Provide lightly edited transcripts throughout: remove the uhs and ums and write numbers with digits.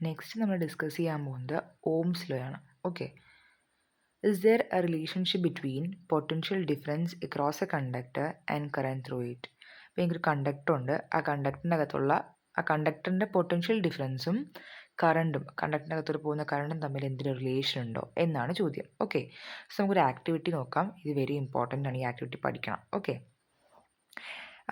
Next നമ്മൾ discuss ചെയ്യാൻ പോകുന്നത് ഓംസ് ലോ ആണ്. Okay, is there A relationship between potential difference across A conductor and current through it? ഇപ്പോൾ എനിക്കൊരു conductor ഉണ്ട്, ആ കണ്ടക്ടറിൻ്റെ പൊട്ടൻഷ്യൽ ഡിഫറൻസും കണ്ടക്ടറിൻ്റെ അകത്തോട്ട് പോകുന്ന കറണ്ടും തമ്മിൽ എന്തെങ്കിലും റിലേഷൻ ഉണ്ടോ എന്നാണ് ചോദ്യം. ഓക്കെ, സോ നമുക്കൊരു ആക്ടിവിറ്റി നോക്കാം. ഇത് വെരി ഇമ്പോർട്ടൻ്റ് ആണ്, ഈ ആക്ടിവിറ്റി പഠിക്കണം. ഓക്കെ,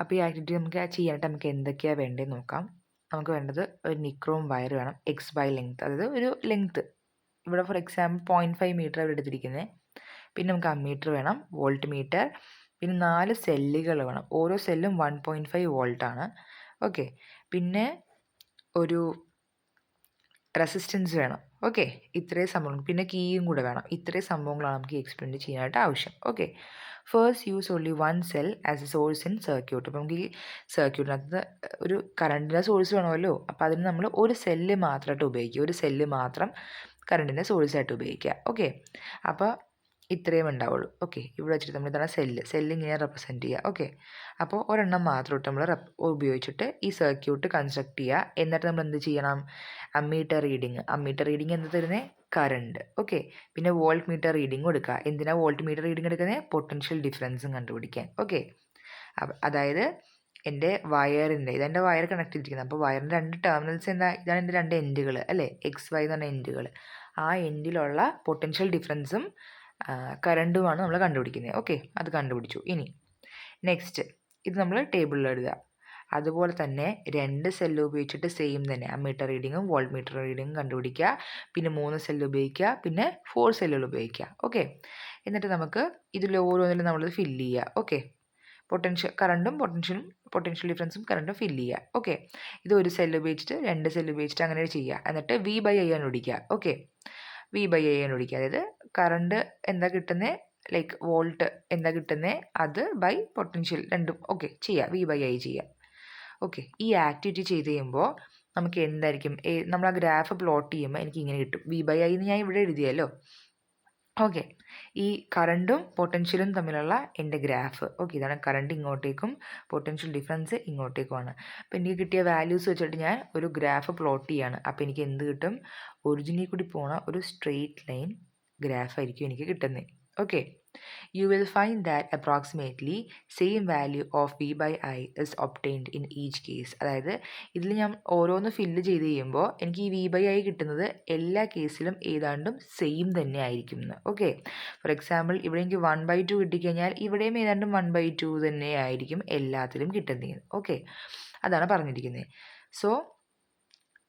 അപ്പോൾ ഈ ആക്ടിവിറ്റി നമുക്ക് ചെയ്യാനായിട്ട് നമുക്ക് എന്തൊക്കെയാണ് വേണ്ടതെന്ന് നോക്കാം. നമുക്ക് വേണ്ടത് ഒരു നിക്രോം വയർ വേണം, എക്സ് ബൈ ലെങ്ത്, അതായത് ഒരു ലെങ്ത്ത്. ഇവിടെ ഫോർ എക്സാമ്പിൾ 0.5 മീറ്റർ ഇവിടെ എടുത്തിരിക്കുന്നത്. പിന്നെ നമുക്ക് അമ്മീറ്റർ വേണം, വോൾട്ട് മീറ്റർ, പിന്നെ 4 സെല്ലുകൾ വേണം. ഓരോ സെല്ലും 1.5 വോൾട്ടാണ്. ഓക്കെ, പിന്നെ ഒരു റെസിസ്റ്റൻസ് വേണം. ഓക്കെ, ഇത്രയും സംഭവങ്ങൾ, പിന്നെ കീയും കൂടെ വേണം. ഇത്രയും സംഭവങ്ങളാണ് നമുക്ക് എക്സ്പെരിമെൻറ്റ് ചെയ്യാനായിട്ട് ആവശ്യം. Okay, first use only one cell as A source in circuit. അപ്പോൾ നമുക്ക് ഈ സർക്യൂട്ടിനകത്ത് ഒരു കറണ്ടിൻ്റെ സോഴ്സ് വേണമല്ലോ, അപ്പോൾ അതിന് നമ്മൾ ഒരു സെല്ല് മാത്രമായിട്ട് ഉപയോഗിക്കുക, ഒരു സെല്ല് മാത്രം കറണ്ടിൻ്റെ സോഴ്സായിട്ട് ഉപയോഗിക്കുക. ഓക്കെ, അപ്പോൾ ഇത്രയും ഉണ്ടാവുള്ളൂ. ഓക്കെ, ഇവിടെ വെച്ചിട്ട് നമ്മൾ ഇതാണ് സെല്ല് ഇങ്ങനെ റെപ്രസെൻറ്റ് ചെയ്യുക. ഓക്കെ, അപ്പോൾ ഒരെണ്ണം മാത്രമായിട്ട് നമ്മൾ ഉപയോഗിച്ചിട്ട് ഈ സർക്യൂട്ട് കൺസ്ട്രക്ട് ചെയ്യുക. എന്നിട്ട് നമ്മൾ എന്ത് ചെയ്യണം? അമ്മീറ്റർ റീഡിങ് എന്ത് തരുന്നത്? കറണ്ട്. ഓക്കെ, പിന്നെ വോൾട്ട് മീറ്റർ റീഡിങ് കൊടുക്കുക. എന്തിനാണ് വോൾട്ട് മീറ്റർ റീഡിങ് എടുക്കുന്നത്? പൊട്ടൻഷ്യൽ ഡിഫറൻസും കണ്ടുപിടിക്കാൻ. ഓക്കെ, അതായത് എൻ്റെ ഇതെൻ്റെ വയർ കണക്ട് ചെയ്തിരിക്കുന്നത്. അപ്പോൾ വയറിൻ്റെ 2 ടെർമിനൽസ് ഇതാണ് എൻ്റെ 2 എൻഡുകൾ അല്ലേ, എക്സ് വൈ എന്ന് പറഞ്ഞ എൻഡുകൾ. ആ എൻഡിലുള്ള പൊട്ടൻഷ്യൽ ഡിഫറൻസും കറണ്ടുമാണ് നമ്മൾ കണ്ടുപിടിക്കുന്നത്. ഓക്കെ, അത് കണ്ടുപിടിച്ചു. ഇനി നെക്സ്റ്റ് ഇത് നമ്മൾ ടേബിളിൽ എഴുതുക. അതുപോലെ തന്നെ 2 സെല്ല് ഉപയോഗിച്ചിട്ട് സെയിം തന്നെ അമ്മീറ്റർ റീഡിങ്ങും വോൾട്ട് മീറ്റർ റീഡിങ്ങും കണ്ടുപിടിക്കുക. പിന്നെ 3 സെല്ല് ഉപയോഗിക്കുക, പിന്നെ 4 സെല്ലുകൾ ഉപയോഗിക്കുക. ഓക്കെ, എന്നിട്ട് നമുക്ക് ഇതിൽ ഓരോന്നിലും നമ്മളത് ഫില്ല് ചെയ്യുക. ഓക്കെ, പൊട്ടൻഷ്യൽ ഡിഫറൻസും കറണ്ടും ഫില്ല് ചെയ്യുക. ഓക്കെ, ഇത് ഒരു സെല്ല് ഉപയോഗിച്ചിട്ട് 2 സെല്ല് ഉപയോഗിച്ചിട്ട് അങ്ങനെ ചെയ്യുക. എന്നിട്ട് V/I കണ്ടുപിടിക്കുക. ഓക്കെ, V/I കണ്ടുപിടിക്കുക. അതായത് കറണ്ട് എന്താ കിട്ടുന്നത്, ലൈക്ക് വോൾട്ട് എന്താ കിട്ടുന്നത്, അത് ബൈ പൊട്ടൻഷ്യൽ രണ്ടും. ഓക്കെ, ചെയ്യുക, V/I ചെയ്യുക. ഓക്കെ, ഈ ആക്ടിവിറ്റി ചെയ്ത് കഴിയുമ്പോൾ നമുക്ക് എന്തായിരിക്കും, നമ്മൾ ആ ഗ്രാഫ് പ്ലോട്ട് ചെയ്യുമ്പോൾ എനിക്ക് ഇങ്ങനെ കിട്ടും. V/I എന്ന് ഞാൻ ഇവിടെ എഴുതിയല്ലോ. ഓക്കെ, ഈ കറണ്ടും പൊട്ടൻഷ്യലും തമ്മിലുള്ള എൻ്റെ ഗ്രാഫ്. ഓക്കെ, ഇതാണ് കറണ്ട് ഇങ്ങോട്ടേക്കും പൊട്ടൻഷ്യൽ ഡിഫറൻസ് ഇങ്ങോട്ടേക്കുമാണ്. അപ്പോൾ എനിക്ക് കിട്ടിയ വാല്യൂസ് വെച്ചിട്ട് ഞാൻ ഒരു ഗ്രാഫ് പ്ലോട്ട് ചെയ്യാണ്. അപ്പോൾ എനിക്ക് എന്ത് കിട്ടും? ഒറിജിനിൽ കൂടി പോണ ഒരു സ്ട്രെയിറ്റ് ലൈൻ ഗ്രാഫ് ആയിരിക്കും എനിക്ക് കിട്ടുന്നത്. Okay, you will find that approximately same value of V/I is obtained in each case. അതായത് ഇതിൽ ഞാൻ ഓരോന്ന് ഫില്ല് ചെയ്ത് കഴിയുമ്പോൾ എനിക്ക് ഈ V/I കിട്ടുന്നത് എല്ലാ കേസിലും ഏതാണ്ടും സെയിം തന്നെ ആയിരിക്കും എന്ന്. ഓക്കെ, ഫോർ എക്സാമ്പിൾ ഇവിടെ എനിക്ക് 1/2 കിട്ടിക്കഴിഞ്ഞാൽ ഇവിടെയും ഏതാണ്ടും 1/2 തന്നെ ആയിരിക്കും എല്ലാത്തിലും കിട്ടുന്നത്. ഓക്കെ, അതാണ് പറഞ്ഞിരിക്കുന്നത്. So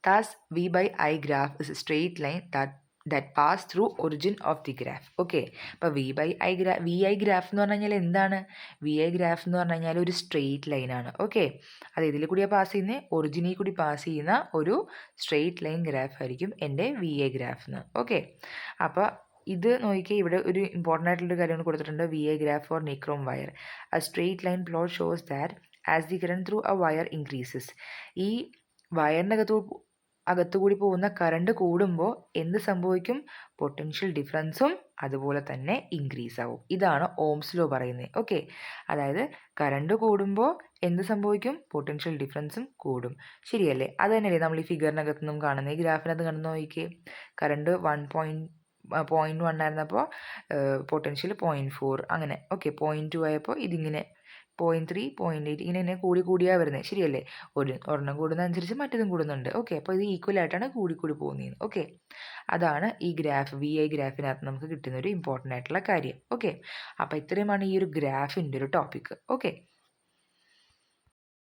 thus V/I graph is a straight line that pass through origin of the graph. Okay, അപ്പോൾ VI ഗ്രാഫ് എന്ന് പറഞ്ഞു കഴിഞ്ഞാൽ എന്താണ്? VI ഗ്രാഫ് എന്ന് പറഞ്ഞു കഴിഞ്ഞാൽ ഒരു സ്ട്രെയിറ്റ് ലൈനാണ്. ഓക്കെ, അത് ഇതിൽ കൂടിയാണ് പാസ് ചെയ്യുന്നത്, ഒറിജിനിൽ കൂടി പാസ് ചെയ്യുന്ന ഒരു സ്ട്രെയിറ്റ് ലൈൻ ഗ്രാഫ് ആയിരിക്കും എൻ്റെ VI ഗ്രാഫ് എന്ന്. ഓക്കെ, അപ്പോൾ ഇത് നോക്കിയാൽ ഇവിടെ ഒരു ഇമ്പോർട്ടൻ്റ് ആയിട്ടുള്ളൊരു കാര്യം കൊടുത്തിട്ടുണ്ട്. VI graph four nichrome wire, A straight line plot shows that as the current through A wire increases. ഈ വയറിൻ്റെ അകത്തുകൂടി പോകുന്ന കറണ്ട് കൂടുമ്പോൾ എന്ത് സംഭവിക്കും? പൊട്ടൻഷ്യൽ ഡിഫറൻസും അതുപോലെ തന്നെ ഇൻക്രീസ് ആവും. ഇതാണ് ഓംസ് ലോ പറയുന്നത്. ഓക്കെ, അതായത് കറണ്ട് കൂടുമ്പോൾ എന്ത് സംഭവിക്കും? പൊട്ടൻഷ്യൽ ഡിഫറൻസും കൂടും. ശരിയല്ലേ? അത് തന്നെയല്ലേ നമ്മൾ ഈ ഫിഗറിനകത്ത് നിന്നും കാണുന്നത്. ഈ ഗ്രാഫിനകത്ത് കണ്ടു നോക്കിയേ, കറണ്ട് 0.1 ആയിരുന്നപ്പോൾ പൊട്ടൻഷ്യൽ 0.4 അങ്ങനെ. ഓക്കെ, 0.2 ആയപ്പോൾ ഇതിങ്ങനെ 0.3 0.8 ഇങ്ങനെ കൂടിയാ വരുന്നത്. ശരിയല്ലേ? ഒരെണ്ണം കൂടുന്നതനുസരിച്ച് മറ്റേതും കൂടുന്നുണ്ട്. ഓക്കെ, അപ്പോൾ ഇത് ഈക്വൽ ആയിട്ടാണ് കൂടി പോകുന്നത്. ഓക്കെ, അതാണ് ഈ ഗ്രാഫ്, VI ഗ്രാഫിനകത്ത് നമുക്ക് കിട്ടുന്ന ഒരു ഇമ്പോർട്ടൻ്റ് ആയിട്ടുള്ള കാര്യം. ഓക്കെ, അപ്പോൾ ഇത്രയുമാണ് ഈ ഒരു ഗ്രാഫിൻ്റെ ഒരു ടോപ്പിക്ക്. ഓക്കെ.